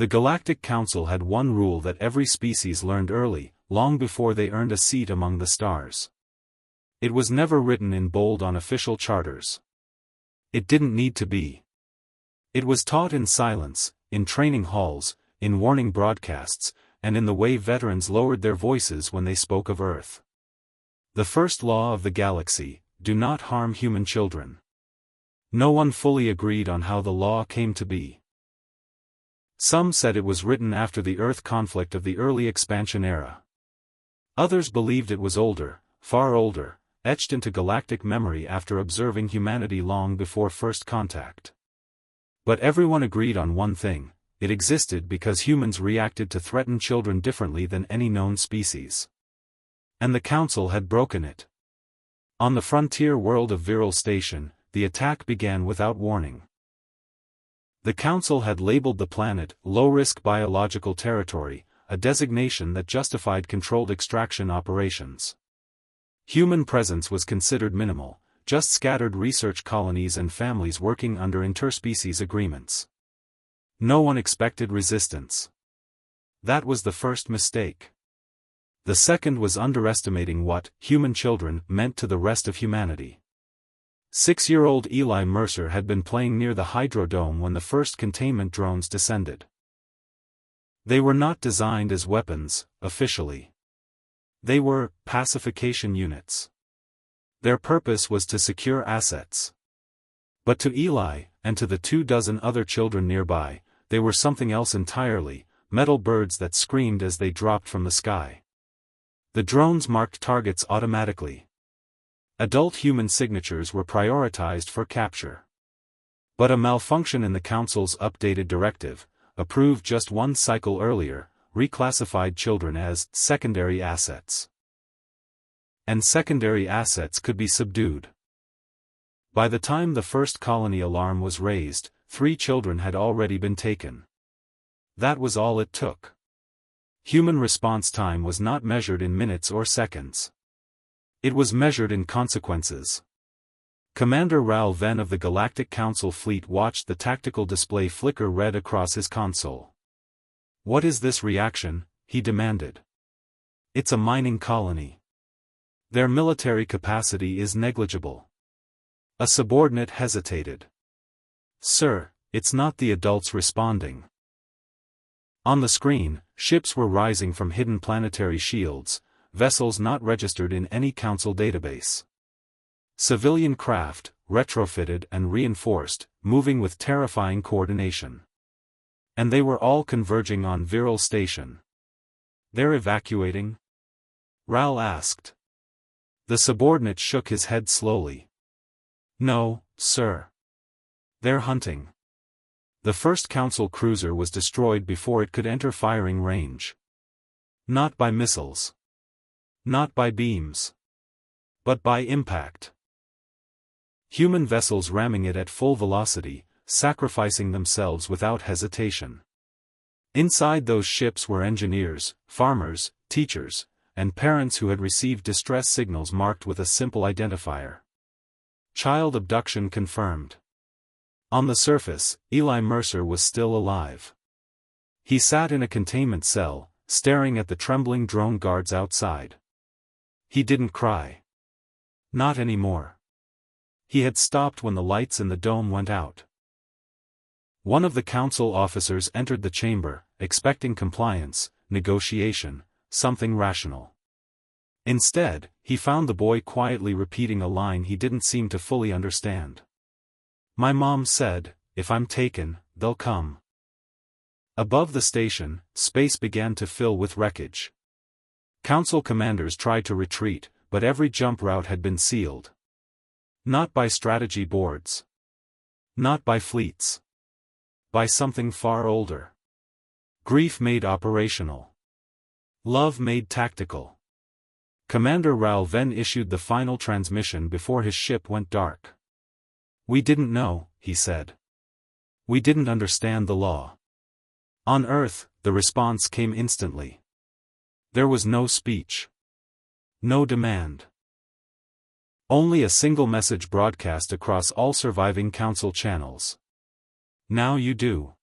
The Galactic Council had one rule that every species learned early, long before they earned a seat among the stars. It was never written in bold on official charters. It didn't need to be. It was taught in silence, in training halls, in warning broadcasts, and in the way veterans lowered their voices when they spoke of Earth. The first law of the galaxy: do not harm human children. No one fully agreed on how the law came to be. Some said it was written after the Earth conflict of the early expansion era. Others believed it was older, far older, etched into galactic memory after observing humanity long before first contact. But everyone agreed on one thing: it existed because humans reacted to threatened children differently than any known species. And the Council had broken it. On the frontier world of Viral Station, the attack began without warning. The Council had labeled the planet low-risk biological territory, a designation that justified controlled extraction operations. Human presence was considered minimal, just scattered research colonies and families working under interspecies agreements. No one expected resistance. That was the first mistake. The second was underestimating what human children meant to the rest of humanity. 6-year-old Eli Mercer had been playing near the Hydrodome when the first containment drones descended. They were not designed as weapons, officially. They were pacification units. Their purpose was to secure assets. But to Eli, and to the 24 other children nearby, they were something else entirely: metal birds that screamed as they dropped from the sky. The drones marked targets automatically. Adult human signatures were prioritized for capture. But a malfunction in the Council's updated directive, approved just one cycle earlier, reclassified children as secondary assets. And secondary assets could be subdued. By the time the first colony alarm was raised, 3 children had already been taken. That was all it took. Human response time was not measured in minutes or seconds. It was measured in consequences. Commander Raoul Venn of the Galactic Council fleet watched the tactical display flicker red across his console. "What is this reaction?" he demanded. "It's a mining colony. Their military capacity is negligible." A subordinate hesitated. "Sir, it's not the adults responding." On the screen, ships were rising from hidden planetary shields, vessels not registered in any Council database. Civilian craft, retrofitted and reinforced, moving with terrifying coordination. And they were all converging on Viral Station. "They're evacuating?" Raoul asked. The subordinate shook his head slowly. "No, sir. They're hunting." The first Council cruiser was destroyed before it could enter firing range. Not by missiles. Not by beams. But by impact. Human vessels ramming it at full velocity, sacrificing themselves without hesitation. Inside those ships were engineers, farmers, teachers, and parents who had received distress signals marked with a simple identifier. Child abduction confirmed. On the surface, Eli Mercer was still alive. He sat in a containment cell, staring at the trembling drone guards outside. He didn't cry. Not anymore. He had stopped when the lights in the dome went out. One of the Council officers entered the chamber, expecting compliance, negotiation, something rational. Instead, he found the boy quietly repeating a line he didn't seem to fully understand. "My mom said, if I'm taken, they'll come." Above the station, space began to fill with wreckage. Council commanders tried to retreat, but every jump route had been sealed. Not by strategy boards. Not by fleets. By something far older. Grief made operational. Love made tactical. Commander Raoul Venn issued the final transmission before his ship went dark. "We didn't know," he said. "We didn't understand the law." On Earth, the response came instantly. There was no speech. No demand. Only a single message broadcast across all surviving Council channels. "Now you do."